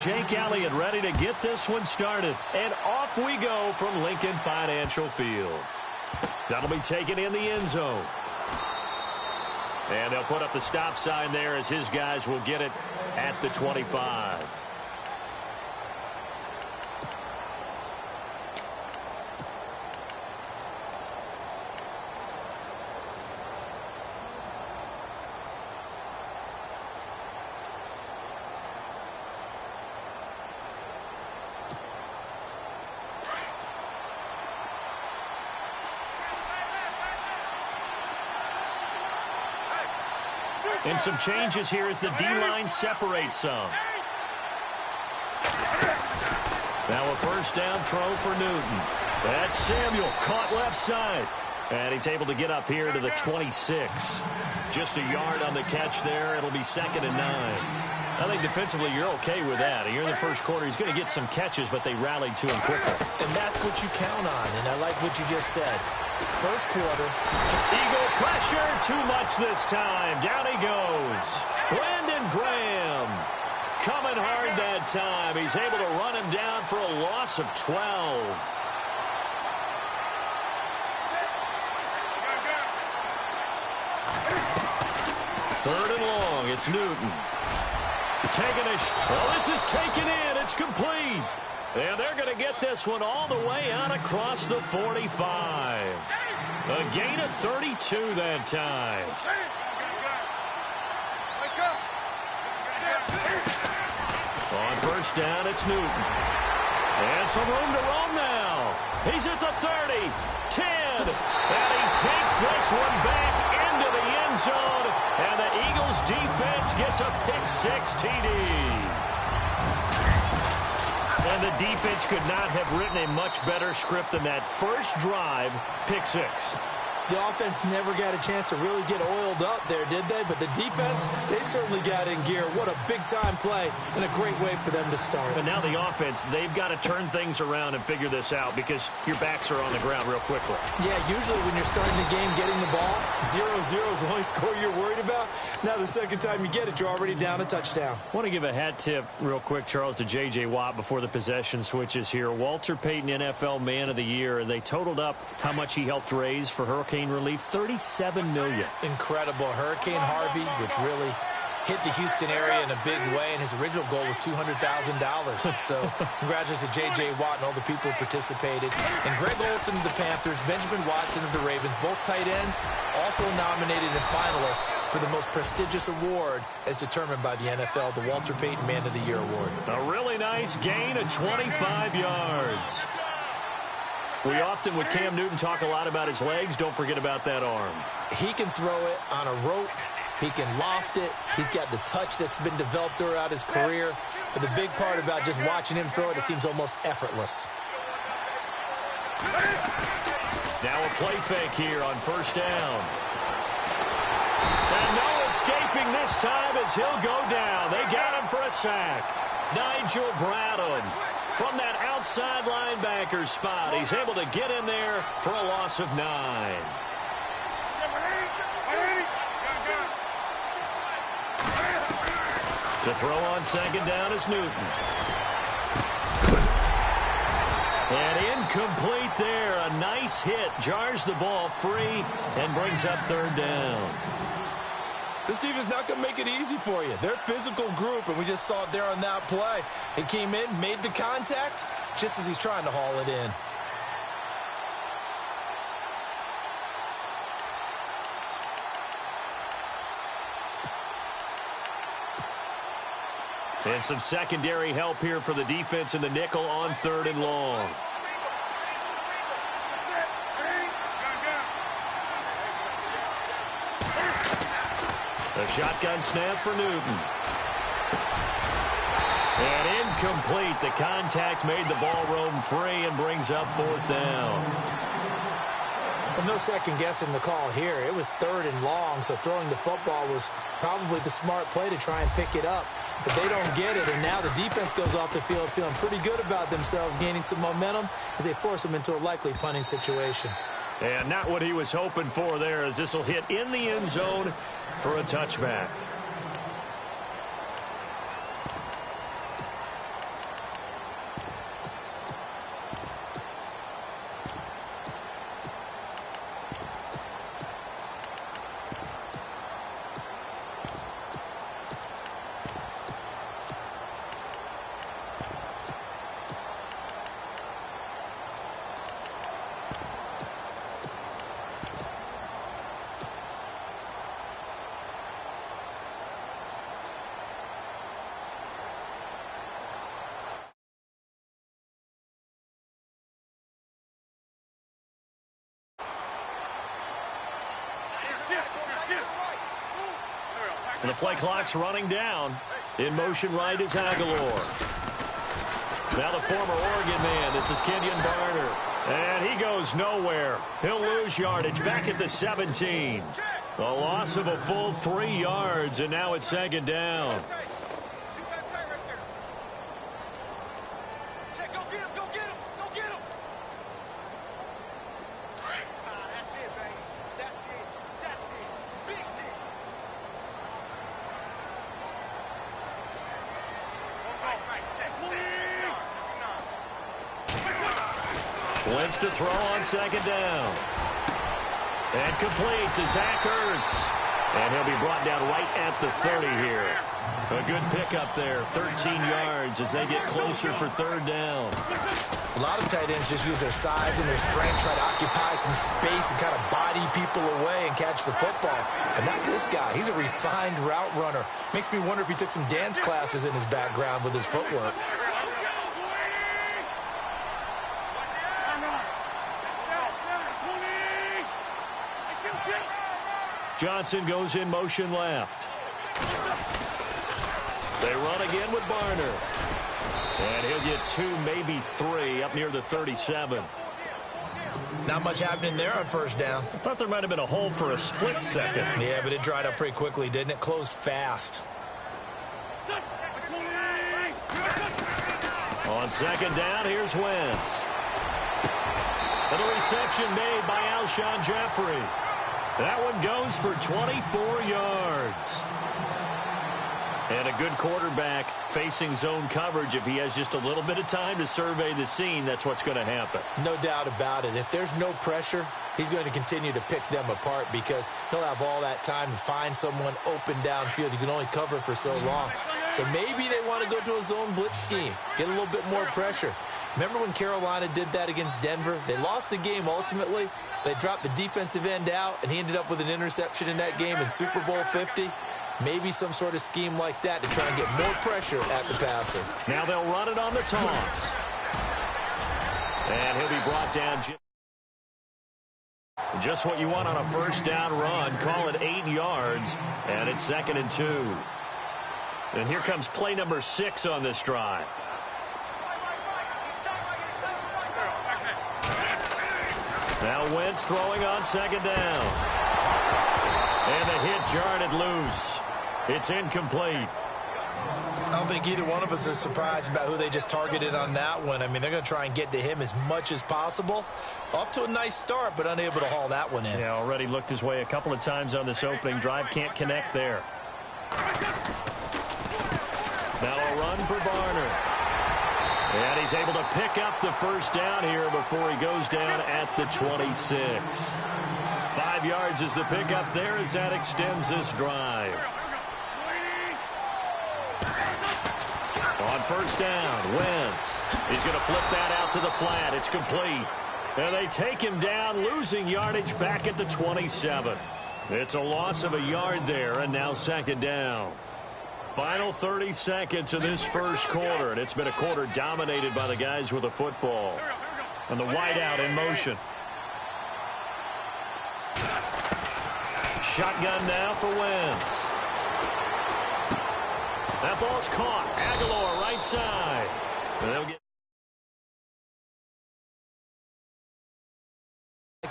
Jake Elliott ready to get this one started. And off we go from Lincoln Financial Field. That'll be taken in the end zone. And they'll put up the stop sign there as his guys will get it at the 25. And some changes here as the D-line separates some. Now a first down throw for Newton. That's Samuel, caught left side. And he's able to get up here to the 26. Just a yard on the catch there. It'll be 2nd and 9. I think defensively you're okay with that. Here in the first quarter, he's going to get some catches, but they rallied to him quickly. And that's what you count on, and I like what you just said. First quarter. Eagle pressure, too much this time. Down he goes. Brandon Graham coming hard that time. He's able to run him down for a loss of 12. Third and long, it's Newton. Taking a well, this is taken in. It's complete. And they're going to get this one all the way out across the 45. A gain of 32 that time. On first down, it's Newton. And some room to roam now. He's at the 30, 10, and he takes this one back into the end zone, and the Eagles defense gets a pick-6 TD. And the defense could not have written a much better script than that first drive, pick-6. The offense never got a chance to really get oiled up there, did they? But the defense, they certainly got in gear. What a big-time play and a great way for them to start. But now the offense, they've got to turn things around and figure this out because your backs are on the ground real quickly. Yeah, usually when you're starting the game getting the ball, 0-0 is the only score you're worried about. Now the second time you get it, you're already down a touchdown. I want to give a hat tip real quick, Charles, to J.J. Watt before the possession switches here. Walter Payton, NFL Man of the Year, and they totaled up how much he helped raise for hurricane relief, $37 million. Incredible. Hurricane Harvey, which really hit the Houston area in a big way, and his original goal was $200,000. So congratulations to J.J. Watt and all the people who participated. And Greg Olsen of the Panthers, Benjamin Watson of the Ravens, both tight ends, also nominated and finalists for the most prestigious award as determined by the NFL, the Walter Payton Man of the Year Award. A really nice gain of 25 yards. We often, with Cam Newton, talk a lot about his legs. Don't forget about that arm. He can throw it on a rope. He can loft it. He's got the touch that's been developed throughout his career. But the big part about just watching him throw it seems almost effortless. Now a play fake here on first down. And no escaping this time as he'll go down. They got him for a sack. Nigel Bradham from that outside linebacker spot. He's able to get in there for a loss of 9. To throw on second down is Newton. And incomplete there. A nice hit. Jars the ball free and brings up third down. This team is not going to make it easy for you. They're a physical group, and we just saw it there on that play. He came in, made the contact, just as he's trying to haul it in. And some secondary help here for the defense in the nickel on third and long. A shotgun snap for Newton. And incomplete. The contact made the ball roam free and brings up fourth down. Well, no second guessing the call here. It was third and long, so throwing the football was probably the smart play to try and pick it up. But they don't get it, and now the defense goes off the field feeling pretty good about themselves, gaining some momentum as they force them into a likely punting situation. And not what he was hoping for there, as this will hit in the end zone for a touchback. And the play clock's running down. In motion right is Aguilar. Now the former Oregon man. This is Kenyon Barner. And he goes nowhere. He'll lose yardage back at the 17. A loss of a full 3 yards, and now it's second down. Wentz to throw on second down. And complete to Zach Ertz. And he'll be brought down right at the 30 here. A good pickup there, 13 yards as they get closer for third down. A lot of tight ends just use their size and their strength, try to occupy some space and kind of body people away and catch the football. But not this guy. He's a refined route runner. Makes me wonder if he took some dance classes in his background with his footwork. Johnson goes in motion left. They run again with Barner. And he'll get 2, maybe 3 up near the 37. Not much happening there on first down. I thought there might have been a hole for a split second. Yeah, but it dried up pretty quickly, didn't it? Closed fast. On second down, here's Wentz. And a reception made by Alshon Jeffrey. That one goes for 24 yards. And a good quarterback facing zone coverage. If he has just a little bit of time to survey the scene, that's what's going to happen. No doubt about it. If there's no pressure, he's going to continue to pick them apart because he'll have all that time to find someone open downfield. You can only cover for so long. So maybe they want to go to a zone blitz scheme, get a little bit more pressure. Remember when Carolina did that against Denver? They lost the game ultimately. They dropped the defensive end out, and he ended up with an interception in that game in Super Bowl 50. Maybe some sort of scheme like that to try and get more pressure at the passer. Now they'll run it on the toss. And he'll be brought down. Just what you want on a first down run. Call it 8 yards, and it's 2nd and 2. And here comes play number 6 on this drive. Now Wentz throwing on second down. And the hit jarred it loose. It's incomplete. I don't think either one of us is surprised about who they just targeted on that one. I mean, they're going to try and get to him as much as possible. Off to a nice start, but unable to haul that one in. Yeah, already looked his way a couple of times on this opening drive. Can't connect there. Now a run for Barner. And he's able to pick up the first down here before he goes down at the 26. 5 yards is the pickup there as that extends this drive. On first down, Wentz. He's going to flip that out to the flat. It's complete. And they take him down, losing yardage back at the 27. It's a loss of a yard there, and now second down. Final 30 seconds of this first quarter, and it's been a quarter dominated by the guys with the football. And the wideout in motion. Shotgun now for Wentz. That ball's caught. Aguilar right side. And they'll get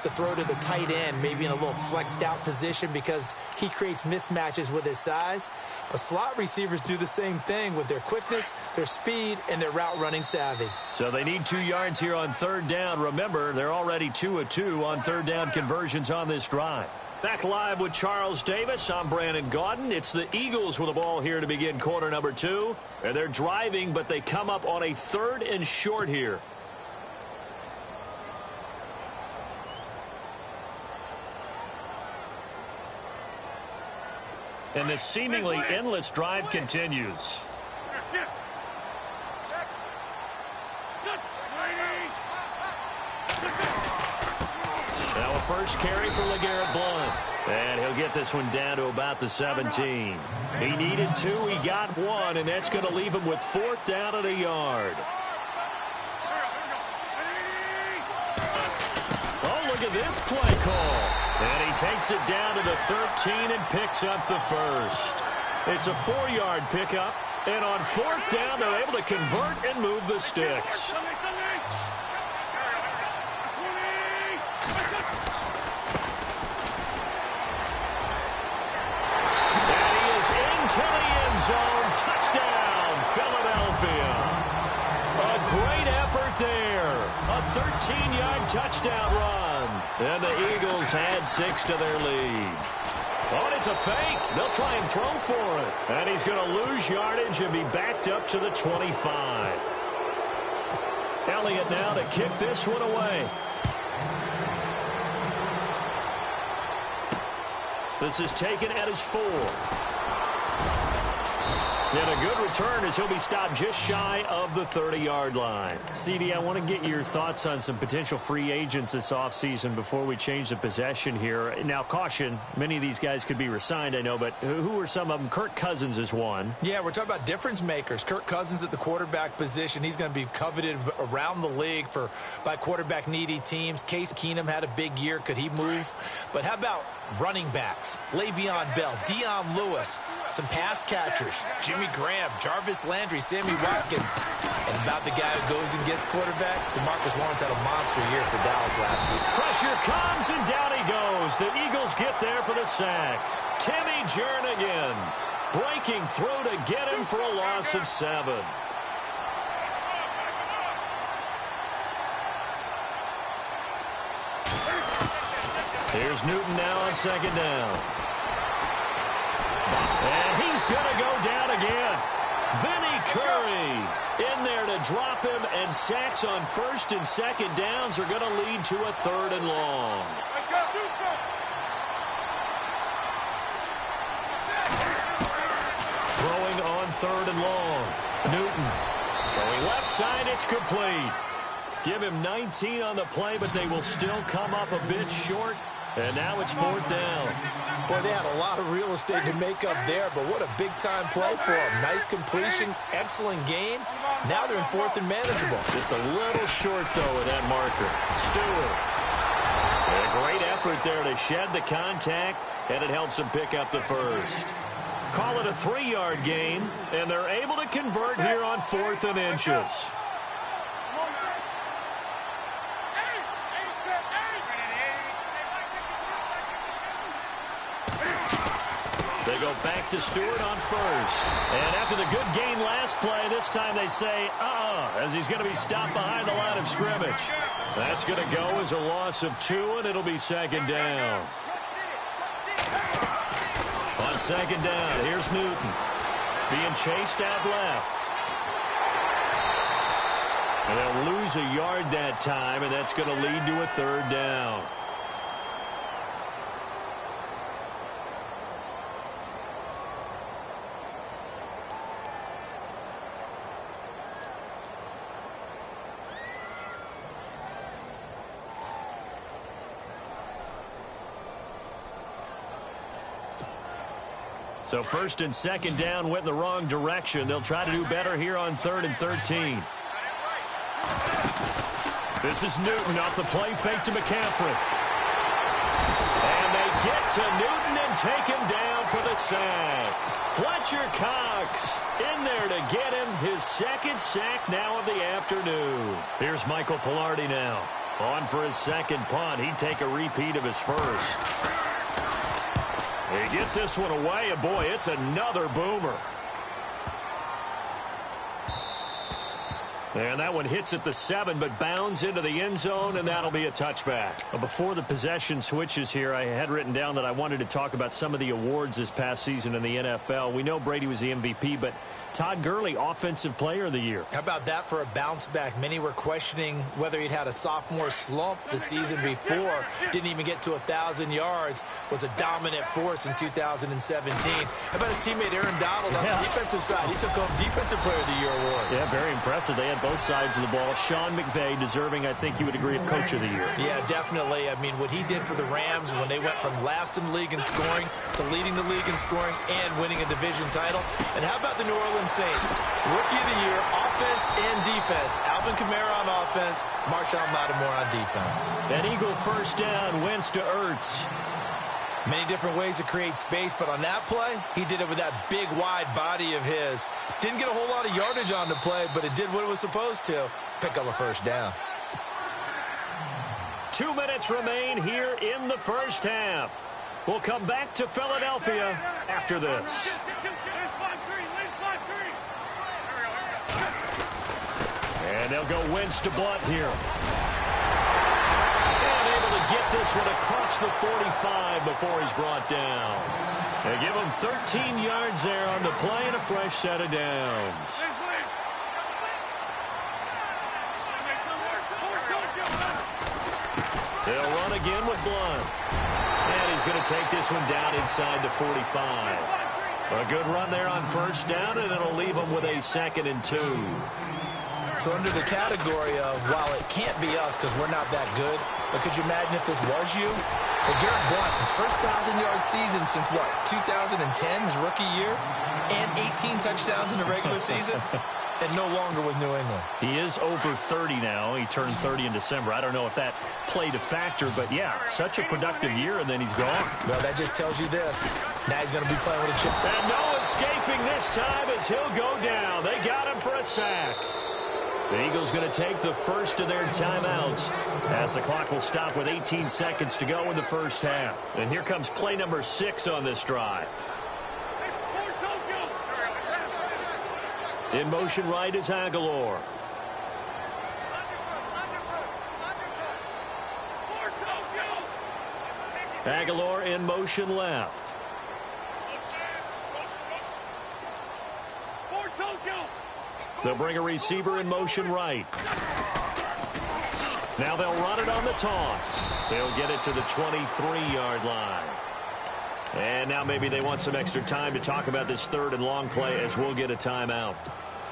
the throw to the tight end, maybe in a little flexed out position because he creates mismatches with his size. But slot receivers do the same thing with their quickness, their speed, and their route running savvy. So they need 2 yards here on third down. Remember, they're already 2 of 2 on third down conversions on this drive. Back live with Charles Davis. I'm Brandon Gaudin. It's the Eagles with the ball here to begin quarter number 2. And they're driving, but they come up on a 3rd and short here. And this seemingly endless drive continues. Now a first carry for LeGarrette Blount. And he'll get this one down to about the 17. He needed 2, he got 1, and that's going to leave him with 4th down and a yard. Oh, look at this play call. And he takes it down to the 13 and picks up the first. It's a 4-yard pickup, and on 4th down, they're able to convert and move the sticks. And he is into the end zone. Touchdown, Philadelphia. A great effort there. A 13-yard touchdown run. And the Eagles had 6 to their lead. Oh, and it's a fake. They'll try and throw for it. And he's going to lose yardage and be backed up to the 25. Elliott now to kick this one away. This is taken at his 4. And a good return as he'll be stopped just shy of the 30-yard line. CD, I want to get your thoughts on some potential free agents this offseason before we change the possession here. Now, caution, many of these guys could be re-signed, I know, but who are some of them? Kirk Cousins is one. Yeah, we're talking about difference makers. Kirk Cousins at the quarterback position. He's going to be coveted around the league by quarterback-needy teams. Case Keenum had a big year. Could he move? But how about running backs? Le'Veon Bell, Dion Lewis, some pass catchers, Jimmy Graham, Jarvis Landry, Sammy Watkins. And about the guy who goes and gets quarterbacks, DeMarcus Lawrence had a monster year for Dallas last season. Pressure comes, and down he goes. The Eagles get there for the sack. Timmy Jernigan breaking through to get him for a loss of 7. Here's Newton now on 2nd down. And he's going to go down again. Vinny Curry in there to drop him, and sacks on 1st and 2nd downs are going to lead to a 3rd and long. Throwing on 3rd and long. Newton throwing left side. It's complete. Give him 19 on the play, but they will still come up a bit short. And now it's 4th down. Boy, they had a lot of real estate to make up there, but what a big-time play for them. Nice completion, excellent game. Now they're in 4th and manageable. Just a little short, though, with that marker. Stewart. A great effort there to shed the contact, and it helps him pick up the 1st. Call it a 3-yard gain, and they're able to convert here on 4th and inches. They go back to Stewart on 1st. And after the good gain last play, this time they say, as he's going to be stopped behind the line of scrimmage. That's going to go as a loss of 2, and it'll be 2nd down. On 2nd down, here's Newton. Being chased out left. And they'll lose a yard that time, and that's going to lead to a 3rd down. So 1st and 2nd down went in the wrong direction. They'll try to do better here on 3rd and 13. This is Newton off the play fake to McCaffrey. And they get to Newton and take him down for the sack. Fletcher Cox in there to get him his 2nd sack now of the afternoon. Here's Michael Pilardi now. On for his 2nd punt. He'd take a repeat of his 1st. He gets this one away, and boy, it's another boomer. And that one hits at the 7, but bounds into the end zone, and that'll be a touchback. Before the possession switches here, I had written down that I wanted to talk about some of the awards this past season in the NFL. We know Brady was the MVP, but Todd Gurley, Offensive Player of the Year. How about that for a bounce back? Many were questioning whether he'd had a sophomore slump the season before. Didn't even get to 1,000 yards. Was a dominant force in 2017. How about his teammate Aaron Donald on the defensive side? He took home Defensive Player of the Year award. Yeah, very impressive. They had both sides of the ball. Sean McVay deserving, I think you would agree, of Coach of the Year. Yeah, definitely. I mean, what he did for the Rams when they went from last in the league in scoring to leading the league in scoring and winning a division title. And how about the New Orleans Saints? Rookie of the Year, offense and defense. Alvin Kamara on offense, Marshawn Lattimore on defense. An Eagle 1st down, Wentz to Ertz. Many different ways to create space, but on that play, he did it with that big, wide body of his. Didn't get a whole lot of yardage on the play, but it did what it was supposed to. Pick up a first down. 2 minutes remain here in the first half. We'll come back to Philadelphia after this. And they'll go Wentz to Blunt here. And able to get this one across the 45 before he's brought down. They give him 13 yards there on the play and a fresh set of downs. They'll run again with Blunt. And he's going to take this one down inside the 45. A good run there on first down, and it'll leave him with a 2nd and 2. So under the category of, while it can't be us because we're not that good, but could you imagine if this was you? Well, Garrett Blunt, his first 1,000-yard season since, what, 2010, his rookie year? And 18 touchdowns in the regular season? And no longer with New England. He is over 30 now. He turned 30 in December. I don't know if that played a factor, but yeah, such a productive year, and then he's gone. Well, that just tells you this. Now he's going to be playing with a chip. And no escaping this time as he'll go down. They got him for a sack. The Eagles going to take the first of their timeouts as the clock will stop with 18 seconds to go in the first half. And here comes play number 6 on this drive. In motion right is Aguilar. Aguilar in motion left. They'll bring a receiver in motion right. Now they'll run it on the toss. They'll get it to the 23-yard line. And now maybe they want some extra time to talk about this 3rd and long play as we'll get a timeout.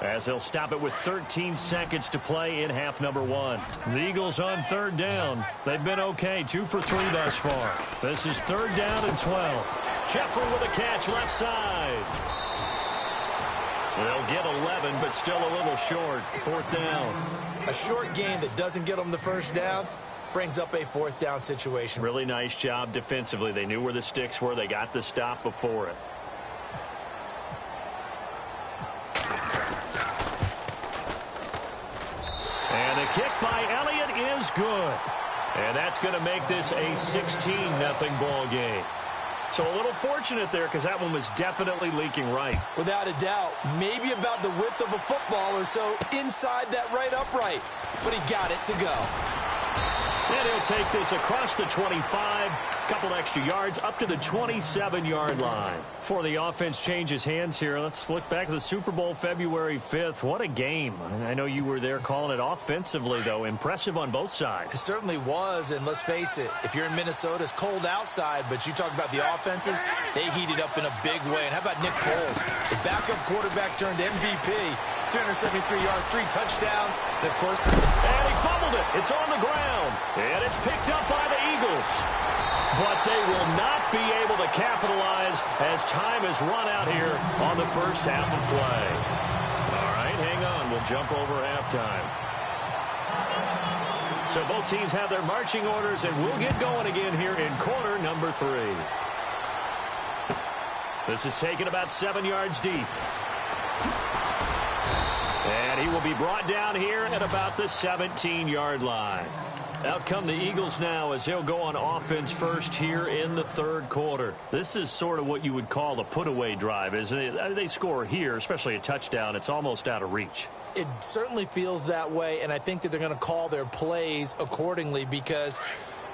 As they'll stop it with 13 seconds to play in half number 1. The Eagles on 3rd down. They've been okay, 2 for 3 thus far. This is 3rd down and 12. Jeffrey with a catch left side. They'll get 11, but still a little short. 4th down. A short gain that doesn't get them the first down brings up a 4th down situation. Really nice job defensively. They knew where the sticks were. They got the stop before it. And the kick by Elliott is good. And that's going to make this a 16-0 ball game. So a little fortunate there because that one was definitely leaking right. Without a doubt. Maybe about the width of a football or so inside that right upright. But he got it to go. And he'll take this across the 25, couple extra yards, up to the 27-yard line. Before the offense changes hands here, let's look back at the Super Bowl February 5th. What a game. I know you were there calling it offensively, though. Impressive on both sides. It certainly was, and let's face it, if you're in Minnesota, it's cold outside, but you talk about the offenses, they heated up in a big way. And how about Nick Foles? The backup quarterback turned MVP. 373 yards, 3 touchdowns, and of course... And he fumbled it. It's on the ground. And it's picked up by the Eagles. But they will not be able to capitalize as time has run out here on the first half of play. All right, hang on. We'll jump over halftime. So both teams have their marching orders, and we'll get going again here in quarter number 3. This is taken about 7 yards deep. And he will be brought down here at about the 17-yard line. Out come the Eagles now as they'll go on offense first here in the 3rd quarter. This is sort of what you would call a put-away drive, isn't it? They score here, especially a touchdown. It's almost out of reach. It certainly feels that way, and I think that they're going to call their plays accordingly because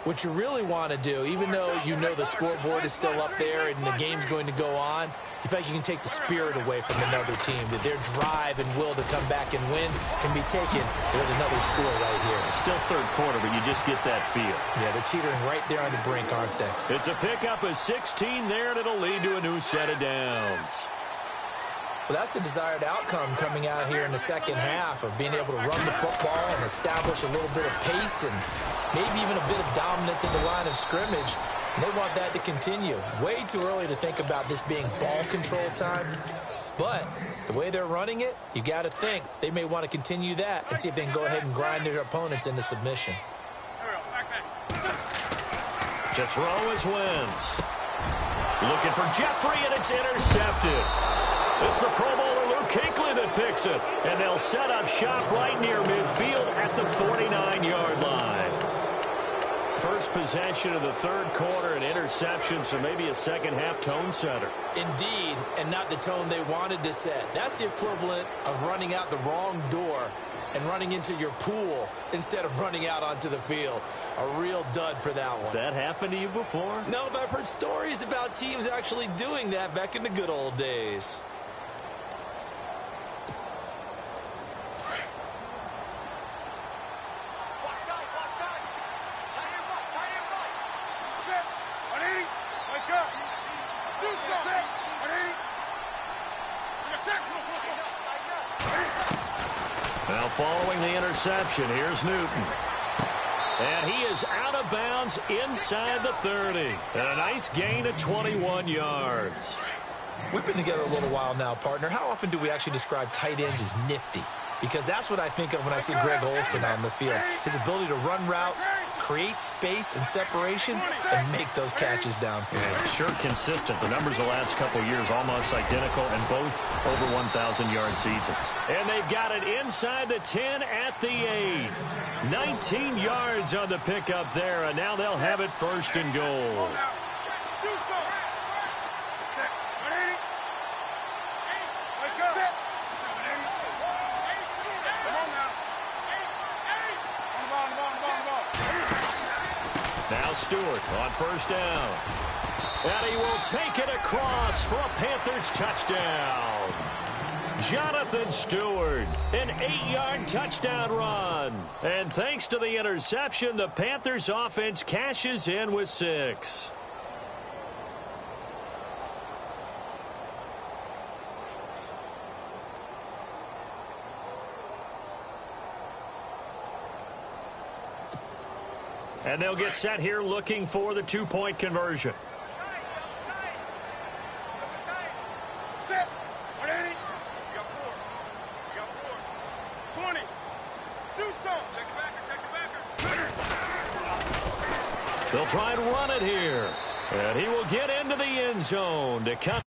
what you really want to do, even though you know the scoreboard is still up there and the game's going to go on, you feel like you can take the spirit away from another team, that their drive and will to come back and win can be taken with another score right here. Still 3rd quarter, but you just get that feel. Yeah, they're teetering right there on the brink, aren't they? It's a pickup of 16 there, and it'll lead to a new set of downs. Well, that's the desired outcome coming out here in the second half of being able to run the football and establish a little bit of pace and maybe even a bit of dominance at the line of scrimmage. And they want that to continue. Way too early to think about this being ball control time. But the way they're running it, you got to think they may want to continue that and see if they can go ahead and grind their opponents into submission. To throw is Wentz. Looking for Jeffrey, and it's intercepted. It's the Pro Bowler Luke Kuechly that picks it. And they'll set up shop right near midfield at the 49-yard line. First possession of the third quarter, an interception, so maybe a second-half tone setter. Indeed, and not the tone they wanted to set. That's the equivalent of running out the wrong door and running into your pool instead of running out onto the field. A real dud for that one. Has that happened to you before? No, but I've heard stories about teams actually doing that back in the good old days. Now following the interception, here's Newton. And he is out of bounds inside the 30. And a nice gain of 21 yards. We've been together a little while now, partner. How often do we actually describe tight ends as nifty? Because that's what I think of when I see Greg Olsen on the field. His ability to run routes, create space and separation, and make those catches downfield. Yeah, sure consistent. The numbers the last couple of years almost identical, and both over 1,000-yard seasons. And they've got it inside the 10 at the 8. 19 yards on the pickup there, and now they'll have it first and goal. Now Stewart on first down. And he will take it across for a Panthers touchdown. Jonathan Stewart, an 8-yard touchdown run. And thanks to the interception, the Panthers offense cashes in with 6. And they'll get set here looking for the 2-point conversion. They'll try and run it here. And he will get into the end zone to cut.